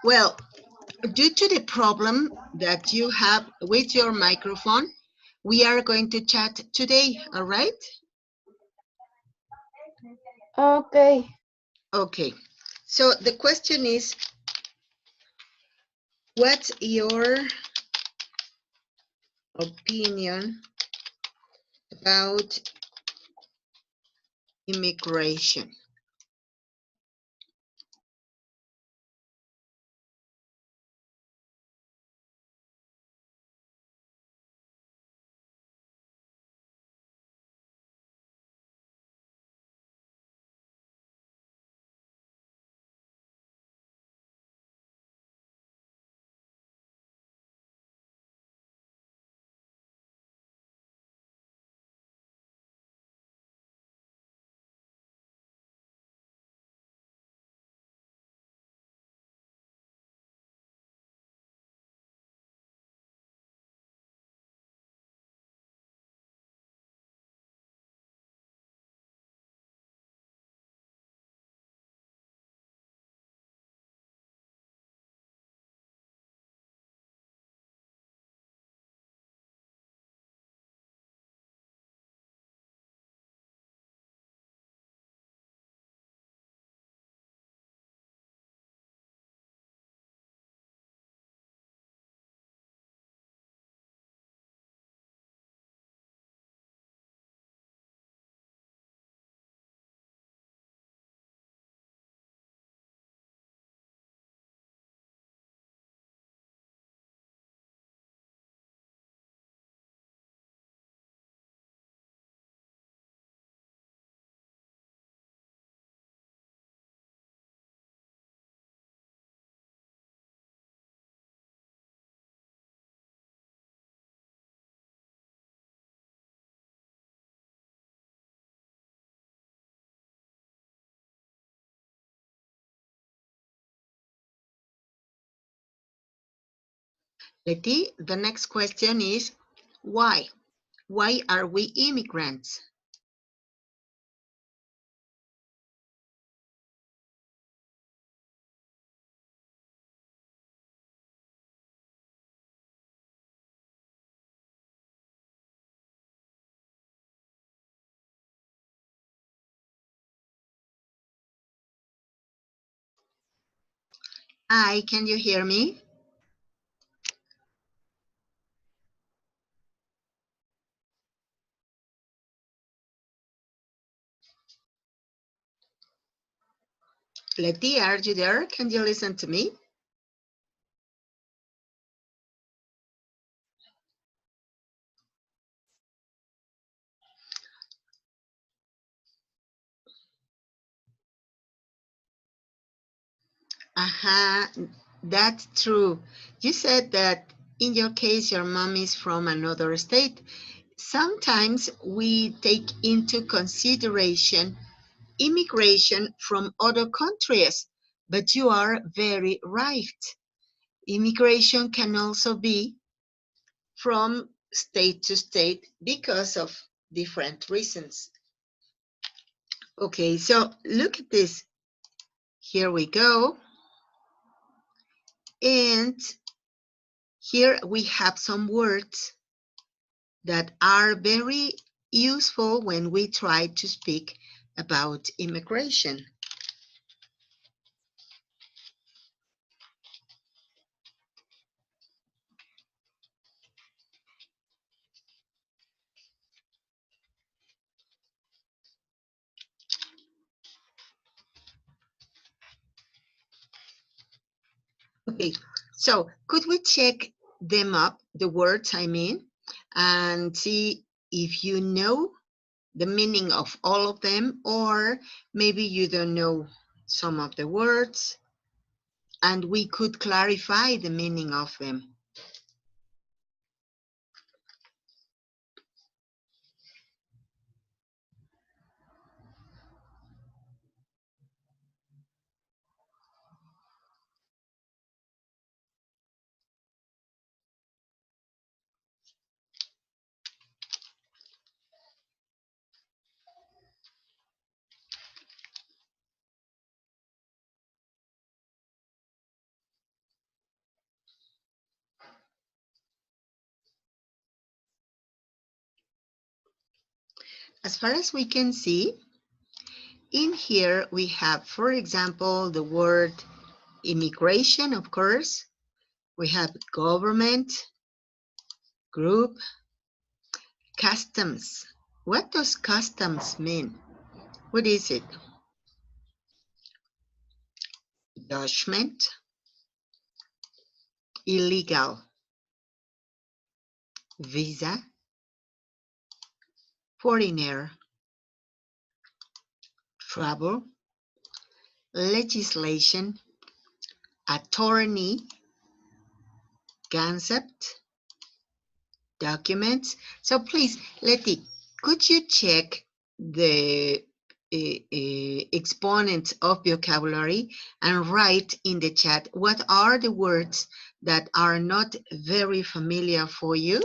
Well, due to the problem that you have with your microphone, we are going to chat today, all right? Okay. Okay. So the question is, what's your opinion about immigration? Letty, the next question is, why? Why are we immigrants? Hi, can you hear me? Letty, are you there? Can you listen to me? Uh-huh, that's true. You said that in your case, your mom is from another state. Sometimes we take into consideration immigration from other countries, but you are very right. Immigration can also be from state to state because of different reasons. Okay, so look at this. Here we go. And here we have some words that are very useful when we try to speak about immigration. Okay, so could we check them up, the words I mean, and see if you know the meaning of all of them, or maybe you don't know some of the words, and we could clarify the meaning of them. As far as we can see, in here we have, for example, the word immigration, of course. We have government, group, customs. What does customs mean? What is it? Judgment, illegal, visa, foreigner, travel, legislation, attorney, concept, documents. So please, Letty, could you check the exponents of vocabulary and write in the chat what are the words that are not very familiar for you?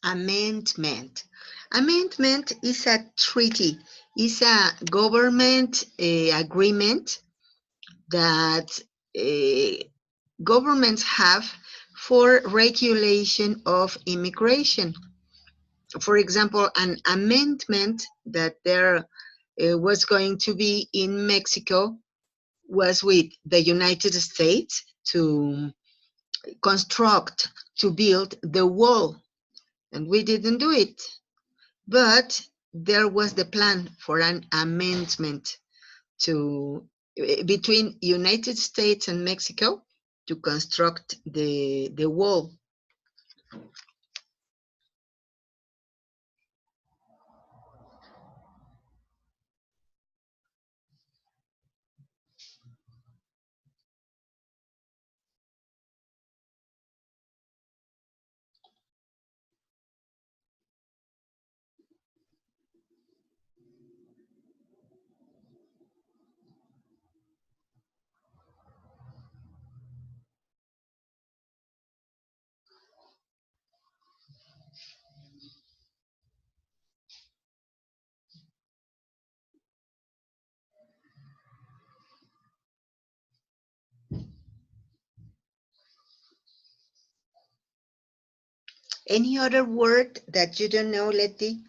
Amendment. Amendment is a treaty, is a government agreement that governments have for regulation of immigration. For example, an amendment that there was going to be in Mexico was with the United States to construct, to build the wall, and we didn't do it. But there was the plan for an amendment to between United States and Mexico to construct the wall. Any other word that you don't know, Letty?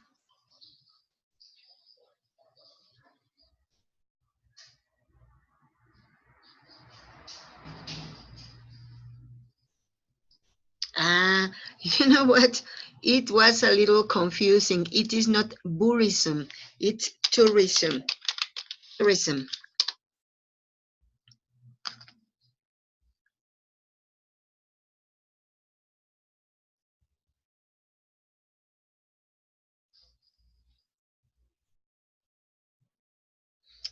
Ah, you know what? It was a little confusing. It is not tourism, it's tourism. Tourism.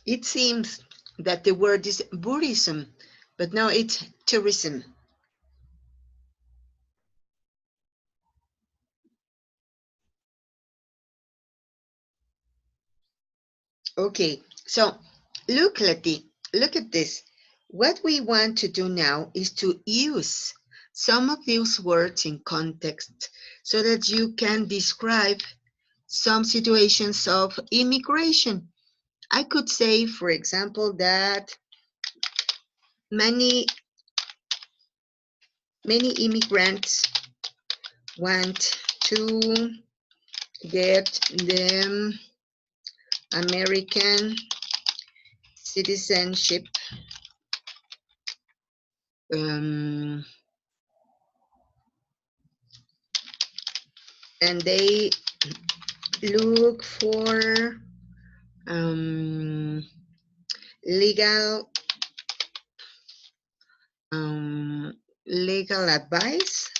It seems that the word is tourism, but no, it's tourism. Okay, so look, Letty, look at this. What we want to do now is to use some of these words in context so that you can describe some situations of immigration. I could say, for example, that many immigrants want to get the American citizenship, and they look for legal legal advice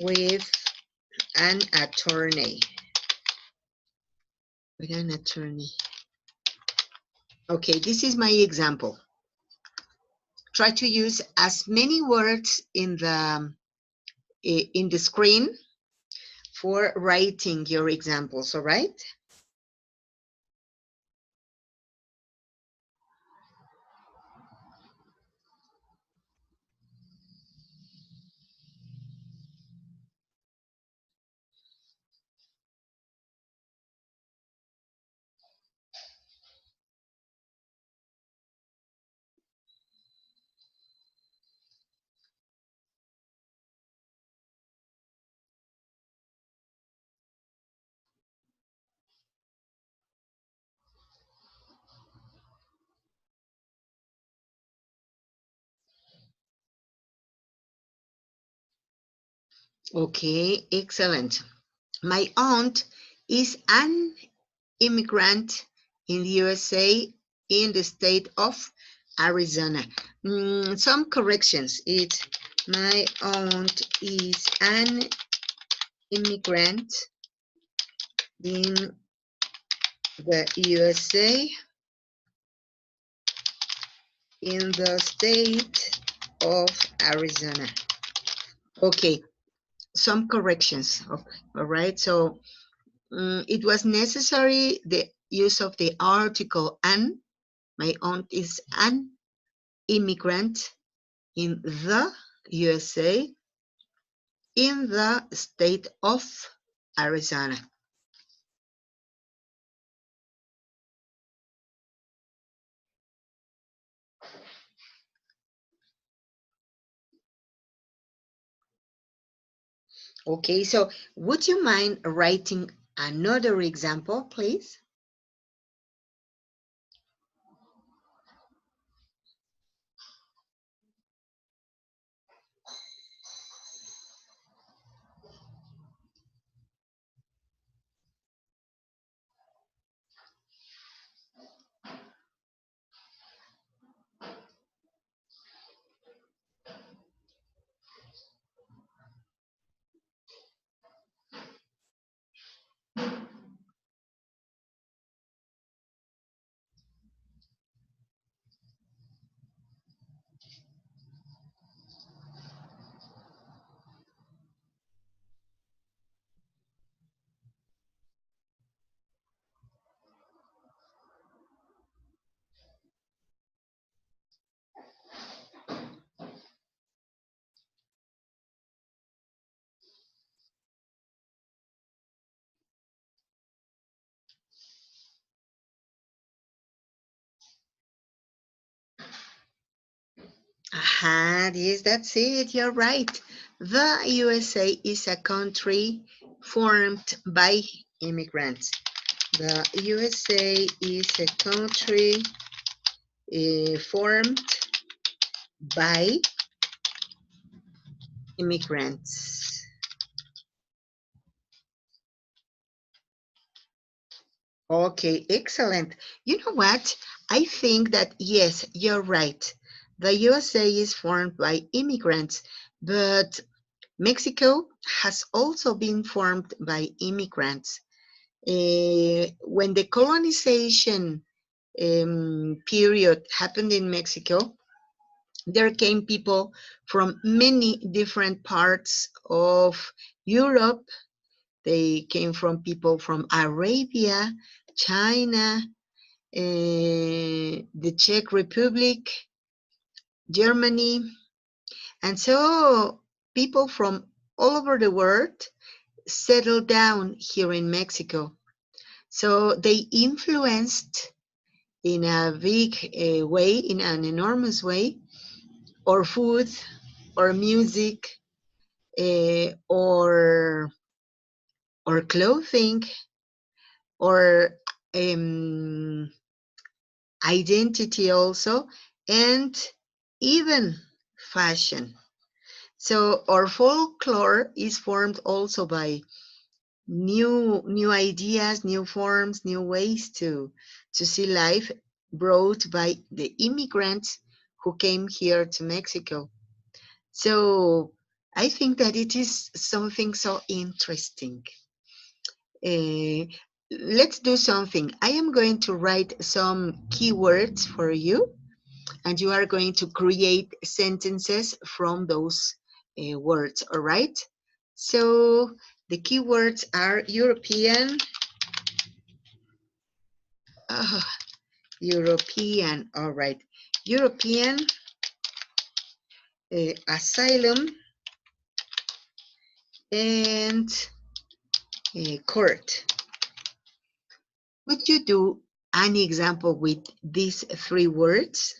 with an attorney. With an attorney. Okay, this is my example. Try to use as many words in the screen for writing your examples, all right? Okay, excellent. My aunt is an immigrant in the USA in the state of Arizona. Some corrections. It's my aunt is an immigrant in the USA in the state of Arizona. Okay, some corrections. Okay, all right. So it was necessary the use of the article an. My aunt is an immigrant in the USA in the state of Arizona. Okay, so would you mind writing another example, please? Aha, yes, that's it. You're right. The USA is a country formed by immigrants. The USA is a country formed by immigrants. Okay, excellent. You know what? I think that yes, you're right. The USA is formed by immigrants, but Mexico has also been formed by immigrants. When the colonization period happened in Mexico, there came people from many different parts of Europe. They came from people from Arabia, China, the Czech Republic, Germany. And so people from all over the world settled down here in Mexico. So they influenced in a big way, in an enormous way, or food, or music, or clothing, or um, identity also, and even fashion. So our folklore is formed also by new ideas, new forms, new ways to see life brought by the immigrants who came here to Mexico. So I think that it is something so interesting. Uh, let's do something. I am going to write some keywords for you, and you are going to create sentences from those words, all right? So the keywords are European, uh, European, all right. European, asylum, and court. Would you do an example with these three words?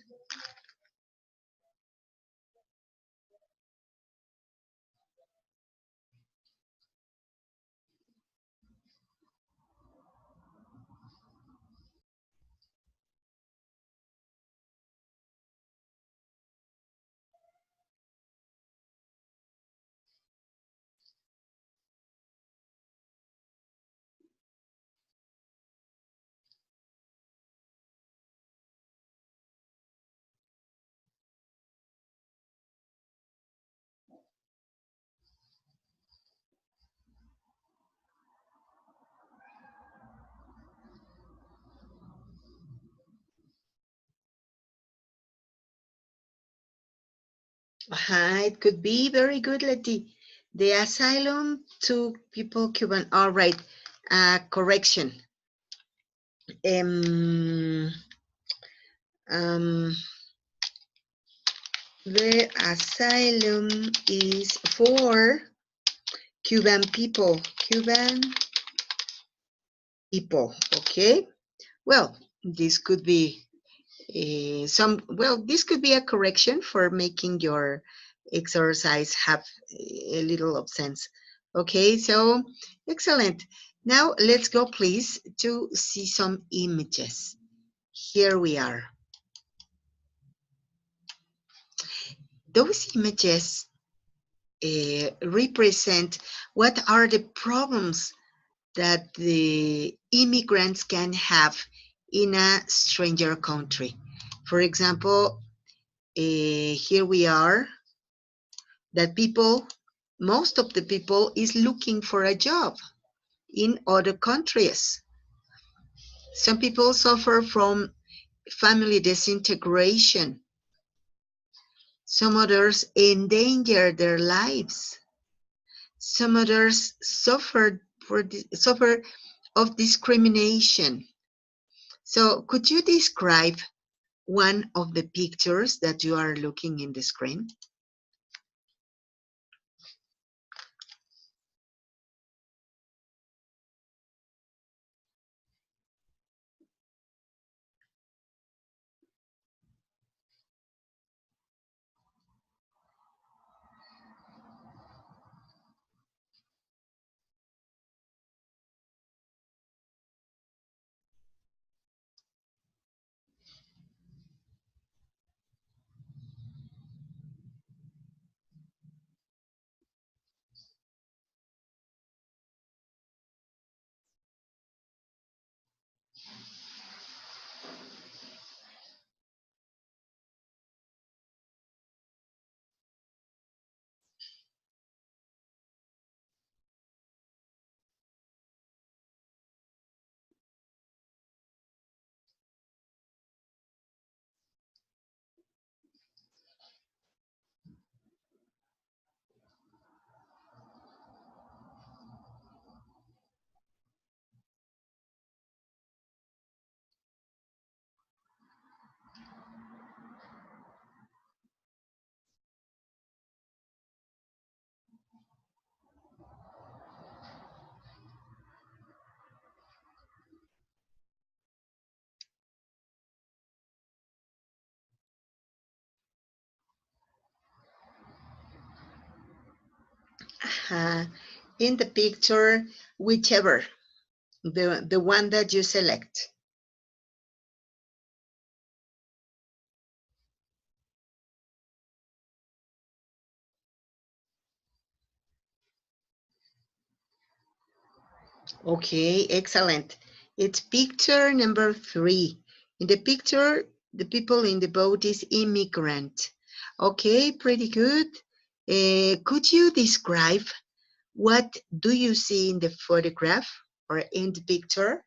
It could be very good, Letty. The asylum to people Cuban. All right. Correction. Um, um, the asylum is for Cuban people. Cuban people. Okay. Well, this could be this could be a correction for making your exercise have a little of sense. Okay, so excellent. Now let's go please to see some images. Here we are. Those images represent what are the problems that the immigrants can have in a stranger country. For example, here we are that people, most of the people is looking for a job in other countries. Some people suffer from family disintegration. Some others endanger their lives. Some others suffer of discrimination. So could you describe one of the pictures that you are looking in the screen? Uh, in the picture, whichever, the one that you select. Okay, excellent. It's picture number 3. In the picture, the people in the boat is immigrant. Okay, pretty good. Could you describe what do you see in the photograph or in the picture?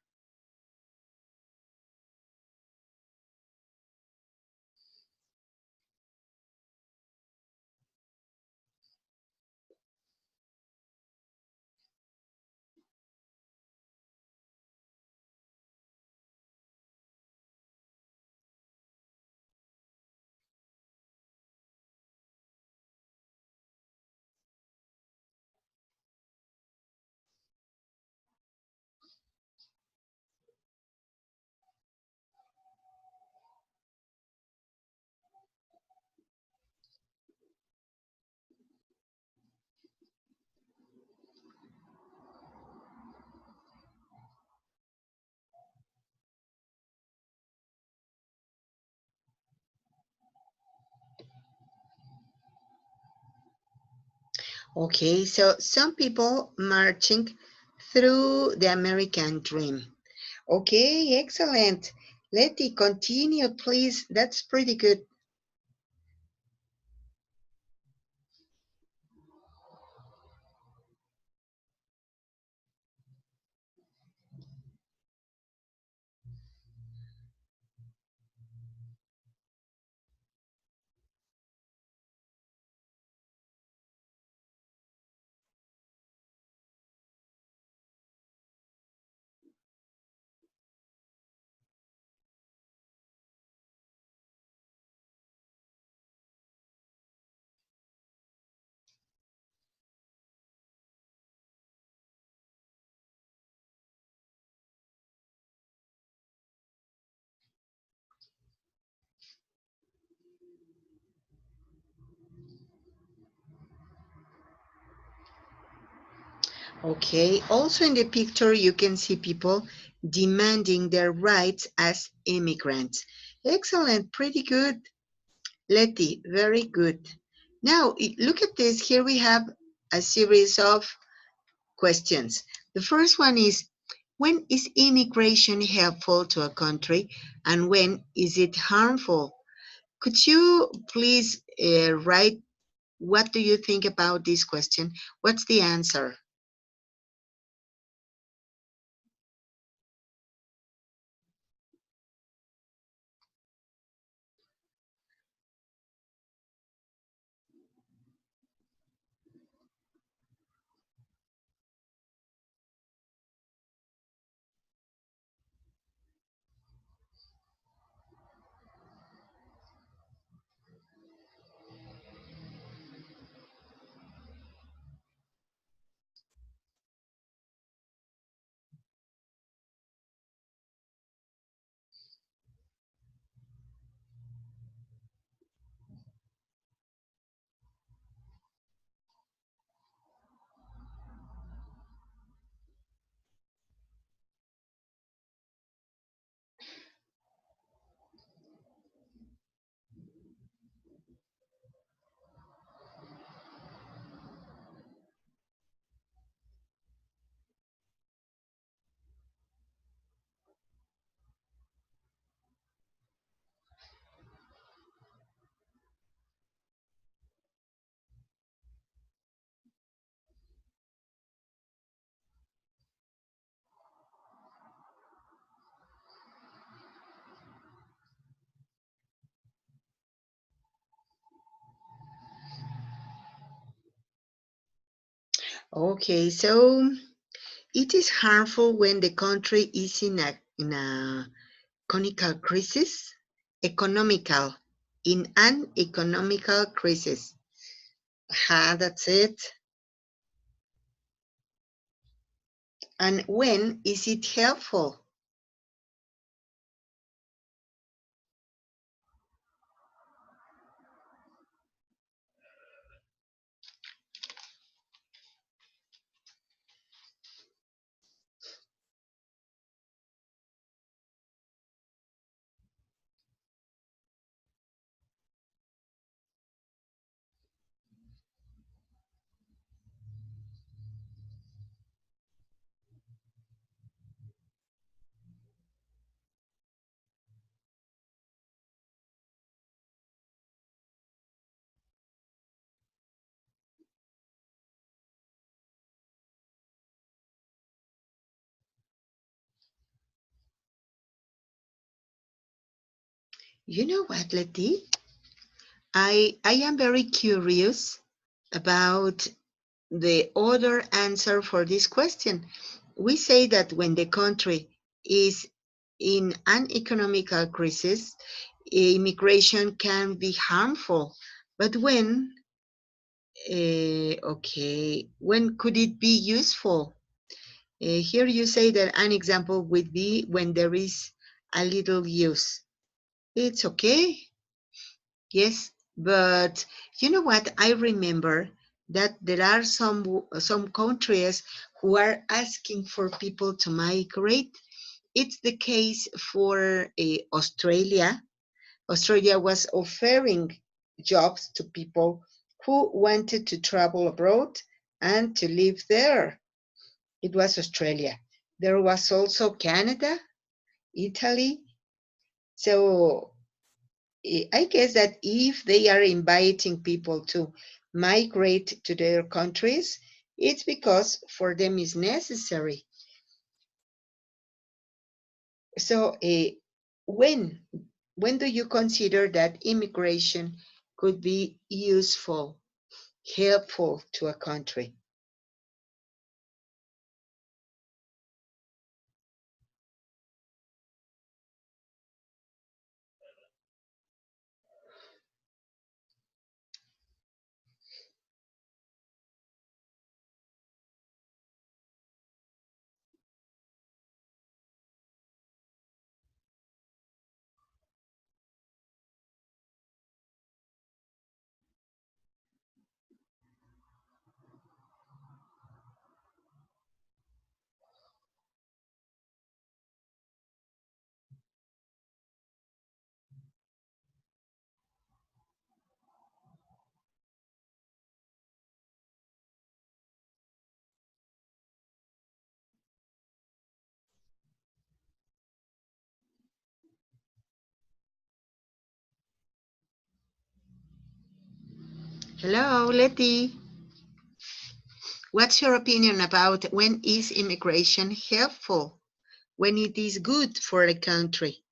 Okay, so some people marching through the American dream. Okay, excellent. Letty, continue, please. That's pretty good. Okay, also in the picture, you can see people demanding their rights as immigrants. Excellent, pretty good. Letty, very good. Now, look at this. Here we have a series of questions. The first one is, when is immigration helpful to a country and when is it harmful? Could you please write what do you think about this question? What's the answer? Okay, so it is harmful when the country is in a conical crisis, economical, in an economical crisis. That's it. And when is it helpful? You know what, Letty? I am very curious about the other answer for this question. We say that when the country is in an economical crisis, immigration can be harmful. But okay, when could it be useful? Here you say that an example would be when there is a little use. It's okay, yes, but you know what? I remember that there are some countries who are asking for people to migrate. It's the case for Australia. Australia was offering jobs to people who wanted to travel abroad and to live there. It was Australia. There was also Canada, Italy. So I guess that if they are inviting people to migrate to their countries, it's because for them is necessary. So when when do you consider that immigration could be useful, helpful to a country? Hello, Letty. What's your opinion about when is immigration helpful? When it is good for a country?